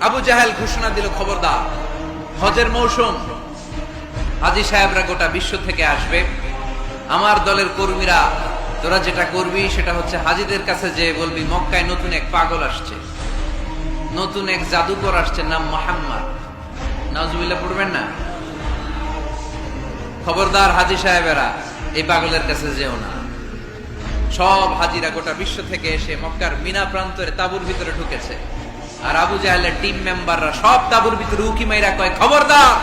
আবু জাহেল ঘোষণা দিল, খবরদার, হজের মৌসুম, হাজী সাহেবরা গোটা বিশ্ব থেকে আসবে, আমার দলের কর্মীরা তোরা যেটা করবি সেটা হচ্ছে হাজীদের কাছে যে বলবি মক্কায় নতুন এক পাগল আসছে, নতুন এক জাদুকর আসছে, নাম মুহাম্মদ। নাউজুবিল্লাহ পড়বেন না? খবরদার হাজী সাহেবেরা, এই পাগলের কাছে যেও না। সব হাজীরা গোটা বিশ্ব থেকে এসে মক্কার মিনা প্রান্তরে তাঁবুর ভিতরে ঢুকেছে, আর আবু জাহেলের টিম মেম্বাররা সব তাঁবুর ভিতরে উকি মাইরা কয়, খবরদার,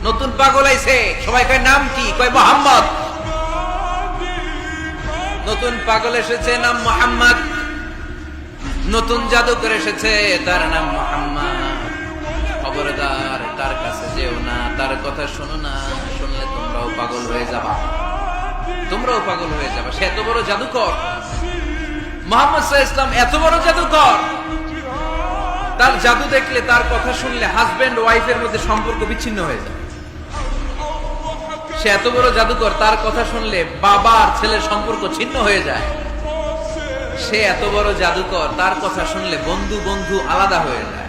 নতুন পাগল আইছে। সবাই কয়, নাম কি? কয়, মুহাম্মদ। নতুন পাগল এসেছে, নাম মুহাম্মদ। নতুন জাদুকর এসেছে, তার নাম মুহাম্মদ। খবরদার, তার কাছে যেও না, তার কথা শোনো না, শুনলে তোমরাও পাগল হয়ে যাবা, তোমরাও পাগল হয়ে যাবা। সে এত বড় জাদুকর, মুহাম্মদ সাল্লাল্লাহু আলাইহি ওয়াসাল্লাম এত বড় জাদুকর, তার জাদু দেখলে, তার কথা শুনলে হাজবেন্ড ওয়াইফের মধ্যে সম্পর্ক বিচ্ছিন্ন হয়ে যায়। সে এত বড় জাদুকর, তার কথা শুনলে বাবা আর ছেলের সম্পর্ক ছিন্ন হয়ে যায়। সে এত বড় জাদুকর, তার কথা শুনলে বন্ধু বন্ধু আলাদা হয়ে যায়।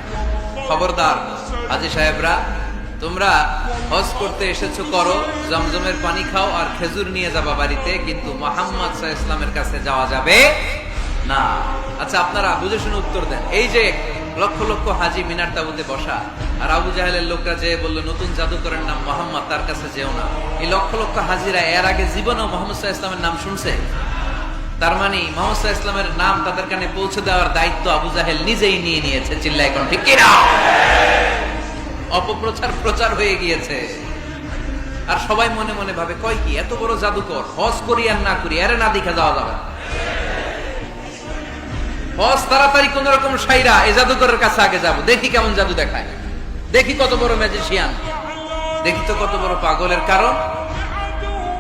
খবরদার হাজী সাহেবরা, তোমরা হজ করতে এসেছো, করো, জমজমের পানি খাও আর খেজুর নিয়ে যাবা বাড়িতে, কিন্তু মুহাম্মদ সাল্লাল্লাহু আলাইহি ওয়াসাল্লামের কাছে যাওয়া যাবে না। আচ্ছা, আপনারা বুঝে শুনে উত্তর দেন। এই যে লক্ষ লক্ষ হাজী মিনার তাঁবুতে বসা, আর আবু জাহেলের লোকরা যে বললো নতুন জাদুকরের নাম মুহাম্মদ, তার কাছে যেও না, এই লক্ষ লক্ষ হাজীরা এর আগে জীবনেও মুহাম্মদ সাল্লাল্লাহু আলাইহি ওয়াসাল্লামের নাম শুনছে? তার মানে মুহাম্মদ সাল্লাল্লাহু আলাইহি ওয়াসাল্লামের নাম তাদের কানে পৌঁছে দেওয়ার দায়িত্ব আবু জাহেল নিজেই নিয়ে নিয়েছে। চিল্লায় কোন ঠিক কিনা? অপপ্রচার প্রচার হয়ে গিয়েছে। আর সবাই মনে মনে ভাবে, কয় কি, এত বড় জাদুকর, হজ করি আর না করি, এর না দেখে যাওয়া যাবে। হজ তাড়াতাড়ি কোন রকম সাইরা এই জাদুকরের কাছে আগে যাব, দেখি কেমন জাদু দেখায়, দেখি কত বড় ম্যাজিশিয়ান, দেখি তো কত বড় পাগলের। কারণ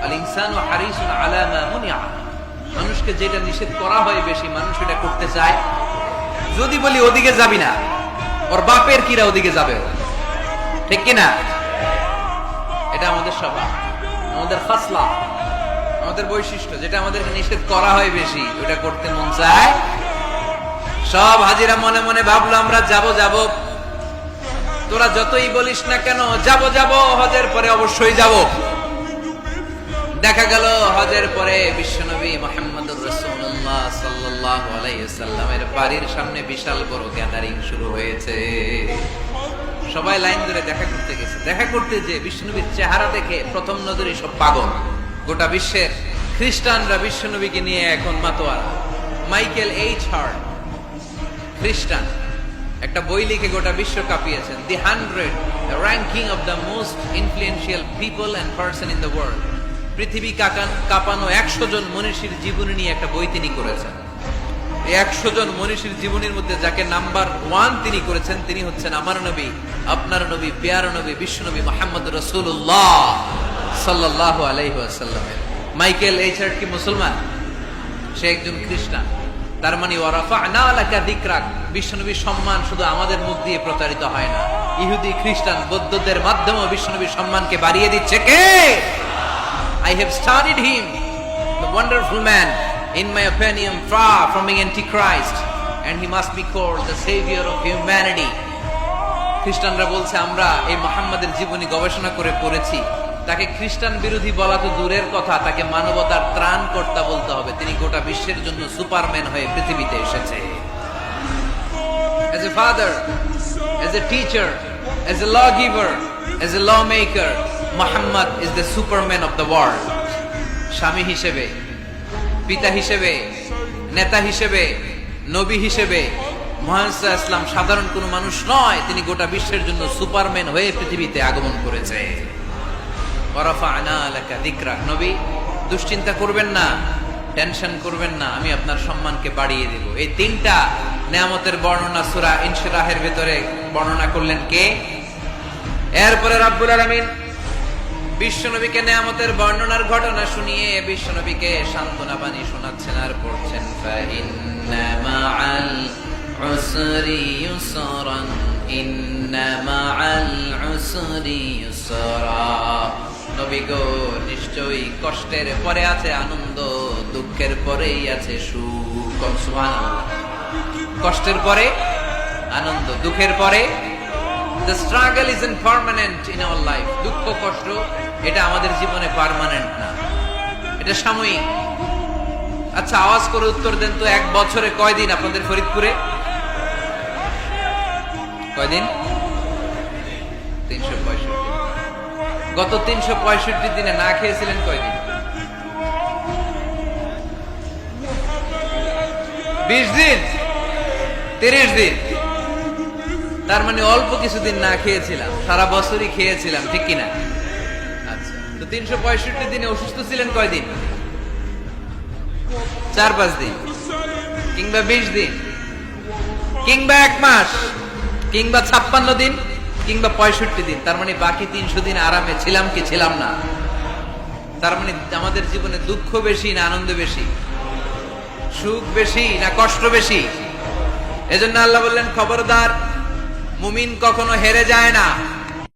আল ইনসানু হারিসুন আলা মা মুনিআ, মানুষকে যেটা নিষেধ করা হয় বেশি, মানুষ এটা করতে চায়। যদি বলি ওদিকে যাবি না, ওর বাপের কিরা ওদিকে যাবে, ঠিক কিনা? এটা আমাদের স্বভাব, আমাদের খাসলা, আমাদের বৈশিষ্ট্য। যেটা আমাদেরকে নিষেধ করা হয় বেশি, ওটা করতে মন চায়। সব হাজিরা মনে মনে ভাবলো, আমরা যাব যাব, তোরা যতই বলিস না কেন, যাব যাব, হজের পরে অবশ্যই যাব। দেখা গেল হজের পরে বিশ্বনবী মুহাম্মদুর রাসূলুল্লাহ সাল্লাল্লাহু আলাইহি ওয়াসাল্লামের বাড়ির সামনে বিশাল বড় গ্যাদারিং শুরু হয়েছে। সবাই লাইন ধরে দেখা করতে গেছে। দেখা করতে যে বিশ্বনবীর চেহারা দেখে প্রথম নজরে সব পাগল। গোটা বিশ্বের খ্রিস্টানরা বিশ্বনবীকে নিয়ে এখন মাতোয়ারা। মাইকেল এইচ হার্ট, খ্রিস্টান, একটা বই লিখে গোটা বিশ্ব কাঁপিয়েছেন, দি 100 ranking of the most influential people and person in the world. পৃথিবী কাঁপানো 100 জন মনীষীর জীবনী নিয়ে একটা বই তিনি করেছেন। এই 100 জন মনীষীর জীবনীর মধ্যে যাকে নাম্বার 1 তিনি করেছেন, তিনি হচ্ছেন আমার নবী, আপনার নবী, পেয়ার নবী, বিশ্বনবী মুহাম্মদ রাসূলুল্লাহ সাল্লাল্লাহু আলাইহি ওয়াসাল্লামের। মাইকেল এইচ হার্ট কি মুসলমান? সে একজন খ্রিস্টান। তার মানে ওয়ারাফা'না লাকা যিকরাক, বিশ্বনবীর সম্মান শুধু আমাদের মুখ দিয়ে প্রচারিত হয় না, ইহুদি, খ্রিস্টান, বৌদ্ধদের মাধ্যমেও বিশ্বনবীর সম্মানকে বাড়িয়ে দিচ্ছে কে? I have studied him, the wonderful man, in my opinion, far from being antichrist, and he must be called the savior of humanity. খ্রিস্টানরা বলছে, আমরা এই মুহাম্মাদের জীবনী গবেষণা করে পড়েছি, তাকে খ্রিস্টান বিরোধী বলা তো দূরের কথা, তাকে মানবতার ত্রাণকর্তা বলতে হবে। তিনি গোটা বিশ্বের জন্য সুপারম্যান হয়ে পৃথিবীতে এসেছে। As a father, as a teacher, as a lawgiver, as a lawmaker, Muhammad is the superman of the world. স্বামী হিসেবে, পিতা হিসেবে, নেতা হিসেবে, নবী হিসেবে মুহাম্মদ সাল্লাল্লাহু আলাইহি ওয়াসাল্লাম সাধারণ কোনো মানুষ নয়, তিনি গোটা বিশ্বের জন্য সুপারম্যান হয়ে পৃথিবীতে আগমন করেছে। ওয়ারাফা'না লাকা যিকরাক, নবী দুশ্চিন্তা করবেন না, টেনশন করবেন না, আমি আপনার সম্মানকে বাড়িয়ে দেব। এই তিনটা নিয়ামতের বর্ণনা সূরা ইনশিরাহের ভিতরে বর্ণনা করলেন কে? এরপরে রব্বুল আলামিন বিশ্বনবীকে নিয়ামতের বর্ণনার ঘটনা শুনিয়ে বিশ্বনবীকে সান্ত্বনা বাণী শোনাচ্ছেন আর পড়ছেন, ফাইন্না মাআল উসরি ইউসরান, ইন্না মাআল উসরি ইউসরা। নবী গো, নিশ্চয়ই কষ্টের পরে আছে আনন্দ, দুঃখের পরেই আছে সুখ। সুবহানাল্লাহ। কষ্টের পরে আনন্দ। দুঃখের পরে the struggle isn't permanent in our life. দুঃখ কষ্ট এটা আমাদের জীবনে পার্মানেন্ট না, এটা সাময়িক। আচ্ছা আওয়াজ করে উত্তর দেন তো, এক বছরে কয়দিন আপনাদের ফরিদপুরে? কয়দিন? 365। গত 365 দিনে না খেয়েছিলেন কয়দিন? 20 দিন, 30 দিন। তার মানে অল্প কিছুদিন না খেয়েছিলাম, সারা বছরই খেয়েছিলাম, ঠিক কিনা? আচ্ছা, তো 365 দিনে অসুস্থ ছিলেন কয়দিন? 4-5 দিন, কিংবা 20 দিন, কিংবা 1 মাস, কিংবা 56 দিন, কিংবা 65 দিন। তার মানে বাকি 300 দিন আরামে ছিলাম কি ছিলাম না? তার মানে আমাদের জীবনে দুঃখ বেশি না আনন্দ বেশি? সুখ বেশি না কষ্ট বেশি? এজন্য আল্লাহ বললেন, খবরদার, মুমিন কখনো হেরে যায় না।